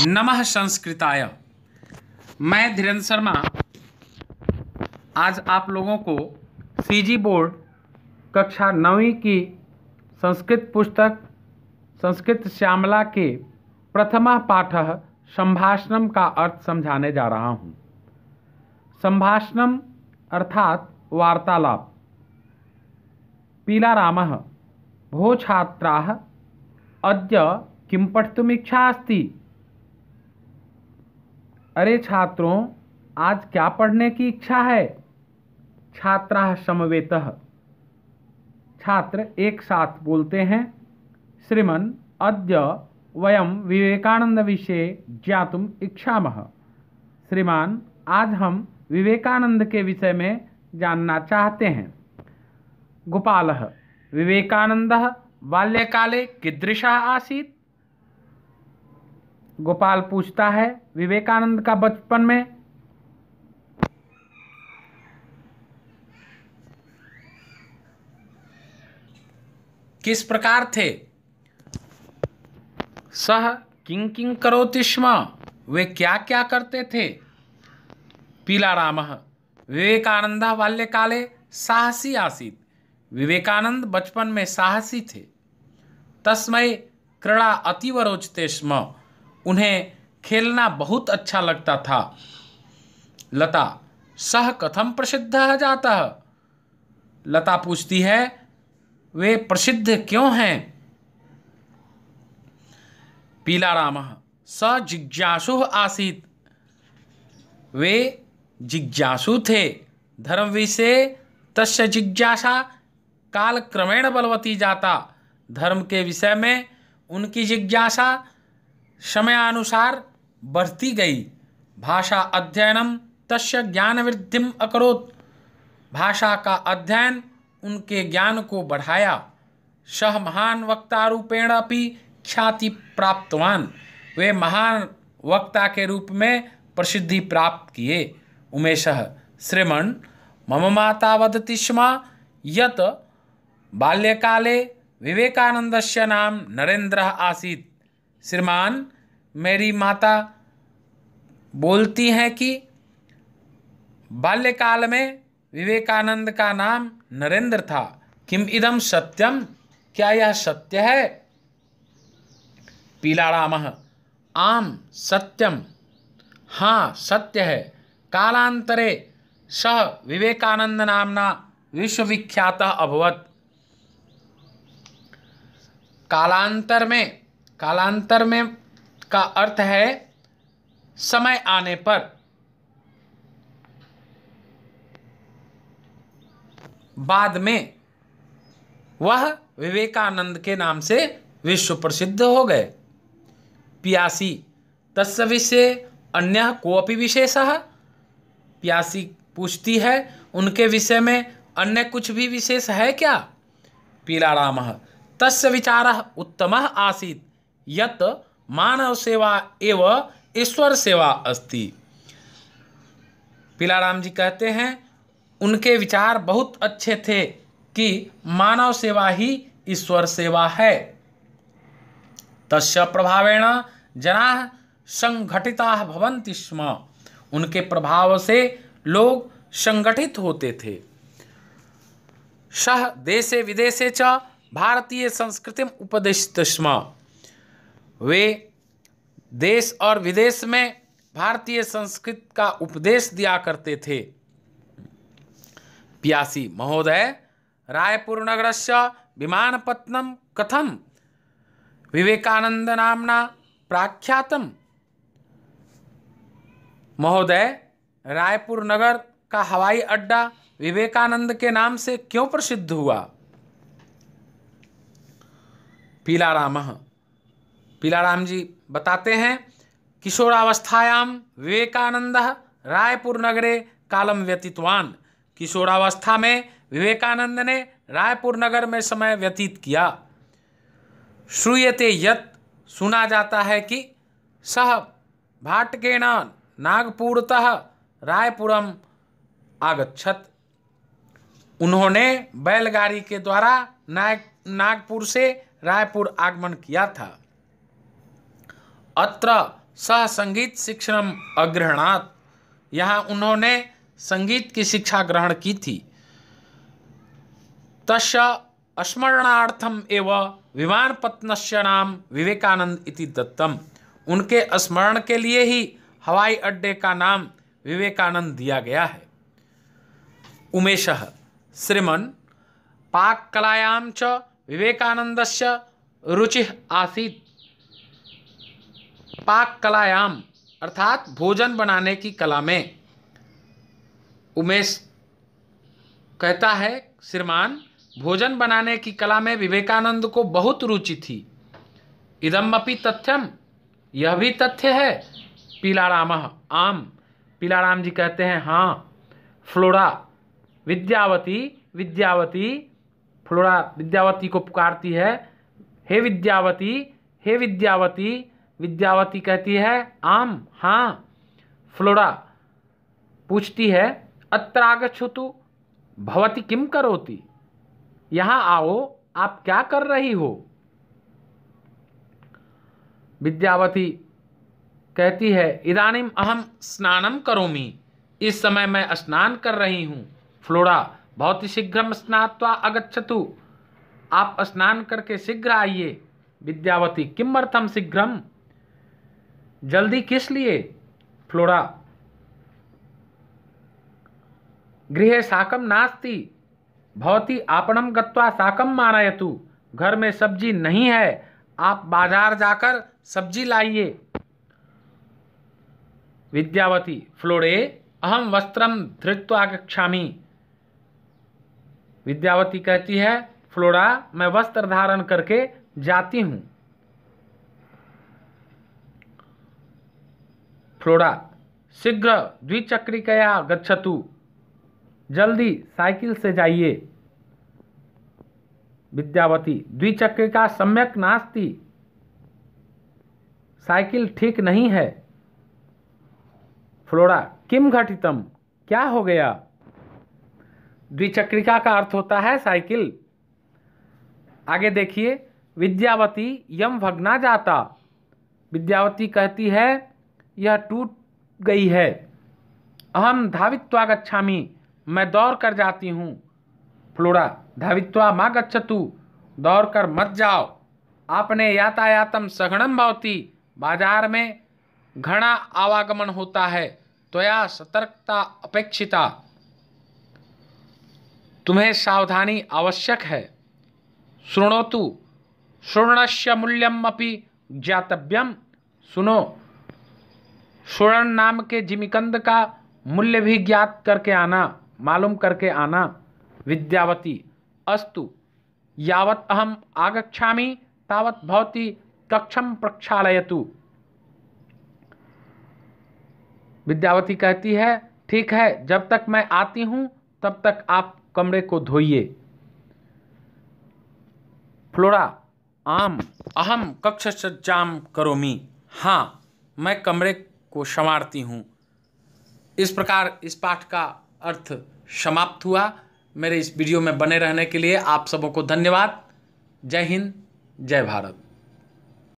नमः संस्कृताय। मैं धीरेन्द्र शर्मा आज आप लोगों को सीजी बोर्ड कक्षा 9वीं की संस्कृत पुस्तक संस्कृत श्यामला के प्रथम पाठः संभाषणम का अर्थ समझाने जा रहा हूँ। संभाषणम अर्थात वार्तालाप। पीलारामः भो छात्राः अद्य किं पठितुमिच्छा अस्ति। अरे छात्रों, आज क्या पढ़ने की इच्छा है। छात्राः समवेतः, छात्र एक साथ बोलते हैं। श्रीमन् अद्य वयं विवेकानंद विषये ज्ञातुम् इच्छामः। श्रीमान, आज हम विवेकानंद के विषय में जानना चाहते हैं। गोपालः विवेकानन्दः बाल्यकाले कीदृशः आसीत्। गोपाल पूछता है, विवेकानंद का बचपन में किस प्रकार थे। सह किं किं करोति स्म, वे क्या क्या करते थे। पीलारामः विवेकानन्दः बाल्यकाले साहसी आसीत्। विवेकानंद बचपन में साहसी थे। तस्मै क्रीड़ा अतीव रोचते स्म, उन्हें खेलना बहुत अच्छा लगता था। लता सह कथम प्रसिद्धः जातः। लता पूछती है, वे प्रसिद्ध क्यों हैं। पीलारामः स जिज्ञासुः आसीत्। वे जिज्ञासु थे। धर्म विषये तस्य जिज्ञासा कालक्रमेण बलवती जाता। धर्म के विषय में उनकी जिज्ञासा समयानुसार बढ़ती गई। भाषा अध्ययनम तस्य ज्ञान वृद्धिम अकरोत्। भाषा का अध्ययन उनके ज्ञान को बढ़ाया। सह महान वक्ता रूपेण अपि ख्याति प्राप्तवान। वे महान वक्ता के रूप में प्रसिद्धि प्राप्त किए। उमेशः श्रीमन् मम माता वदति स्म यत् बाल्यकाले विवेकानन्दस्य नाम नरेन्द्रः आसीत्। श्रीमान, मेरी माता बोलती हैं कि बाल्यकाल में विवेकानंद का नाम नरेंद्र था। किम इदम सत्यम, क्या यह सत्य है। पीलारामः आम सत्यम, हाँ सत्य है। कालांतरे सः विवेकानंद नामना विश्वविख्यातः अभवत्। कालांतर में का अर्थ है समय आने पर। बाद में वह विवेकानंद के नाम से विश्व प्रसिद्ध हो गए। प्यासी तस्य विषये अन्यः कोऽपि विशेषः। प्यासी पूछती है, उनके विषय में अन्य कुछ भी विशेष है क्या। पीलारामः तस्य विचारः उत्तमः आसीत् यत् मानव सेवा एव ईश्वर सेवा अस्ति। पीलाराम जी कहते हैं, उनके विचार बहुत अच्छे थे कि मानव सेवा ही ईश्वर सेवा है। तस्य प्रभावेण जनाः संगठिताः भवन्ति स्म। उनके प्रभाव से लोग संगठित होते थे। सः देशे विदेशे च भारतीय संस्कृतिम उपदिशति स्म। वे देश और विदेश में भारतीय संस्कृति का उपदेश दिया करते थे। प्यासी महोदय, रायपुर नगरस्य विमानपत्तनं कथं विवेकानंद नामना प्रख्यातम्। महोदय, रायपुर नगर का हवाई अड्डा विवेकानंद के नाम से क्यों प्रसिद्ध हुआ। पीलाराम जी बताते हैं, किशोरावस्थायां विवेकानंदः रायपुर नगरे कालम व्यतीतवान। किशोरावस्था में विवेकानंद ने रायपुर नगर में समय व्यतीत किया। श्रूयते यत्, सुना जाता है कि सः भाटकेन नागपुरतः रायपुरम आगच्छत्। उन्होंने बैलगाड़ी के द्वारा नागपुर से रायपुर आगमन किया था। अत्र सह संगीत शिक्षणम अग्रहणात्, यहाँ उन्होंने संगीत की शिक्षा ग्रहण की थी। तस्य स्मरणार्थम एव विमानपत्तनस्य नाम विवेकानंद इति दत्तम, उनके स्मरण के लिए ही हवाई अड्डे का नाम विवेकानंद दिया गया है। उमेशः श्रीमन् पाककलायां च विवेकानंदस्य रुचिः आसीत्। पाककलायाम अर्थात भोजन बनाने की कला में। उमेश कहता है श्रीमान, भोजन बनाने की कला में विवेकानंद को बहुत रुचि थी। इदमपि तथ्यम, यह भी तथ्य है। पीलारामः आम, पीलाराम जी कहते हैं हाँ। फ्लोरा विद्यावती, विद्यावती, फ्लोरा विद्यावती को पुकारती है, हे विद्यावती, हे विद्यावती। विद्यावती कहती है आम, हाँ। फ्लोरा पूछती है अत्र आगच्छतु भवती किम करोति, यहाँ आओ, आप क्या कर रही हो। विद्यावती कहती है इदानीम अहम स्नानम करोमि, इस समय मैं स्नान कर रही हूँ। फ्लोरा भवती शीघ्रम स्नात्वा आगच्छतु, आप स्नान करके शीघ्र आइए। विद्यावती किमर्थम शीघ्रम, जल्दी किस लिए। फ्लोरा गृहे शाकम नास्ति, भवती आपणम गत्वा शाकम आनयतु, घर में सब्जी नहीं है, आप बाजार जाकर सब्जी लाइए। विद्यावती फ्लोरे अहम वस्त्रम धृत्वा आगच्छामि। विद्यावती कहती है फ्लोरा मैं वस्त्र धारण करके जाती हूं। फ्लोरा शीघ्र द्विचक्रिकया गच्छतु, जल्दी साइकिल से जाइए। विद्यावती द्विचक्रिका सम्यक नास्ति, साइकिल ठीक नहीं है। फ्लोरा किम घटितम, क्या हो गया। द्विचक्रिका का अर्थ होता है साइकिल। आगे देखिए, विद्यावती यम भगना जाता, विद्यावती कहती है यह टूट गई है। अहम धावित्वा गच्छामि, मैं दौड़ कर जाती हूँ। फ्लोरा धावित्वा मा गच्छतु, दौड़ कर मत जाओ, आपने यातायातम सघनम भवति, बाजार में घना आवागमन होता है, त्वया सतर्कता अपेक्षिता, तुम्हें सावधानी आवश्यक है। शृणोतु शूर्णस्य मूल्यम अपि ज्ञातव्यम, सुनो स्वर्ण नाम के जिमिकंद का मूल्य भी ज्ञात करके आना, मालूम करके आना। विद्यावती अस्तु यावत् अहम आगच्छामि तावत् भवती कक्षम प्रक्षालयतु। विद्यावती कहती है ठीक है, जब तक मैं आती हूं तब तक आप कमरे को धोइए। फ्लोरा आम अहम कक्ष सज्जाम करोमि, हाँ मैं कमरे को संवारती हूँ। इस प्रकार इस पाठ का अर्थ समाप्त हुआ। मेरे इस वीडियो में बने रहने के लिए आप सबों को धन्यवाद। जय हिंद, जय भारत।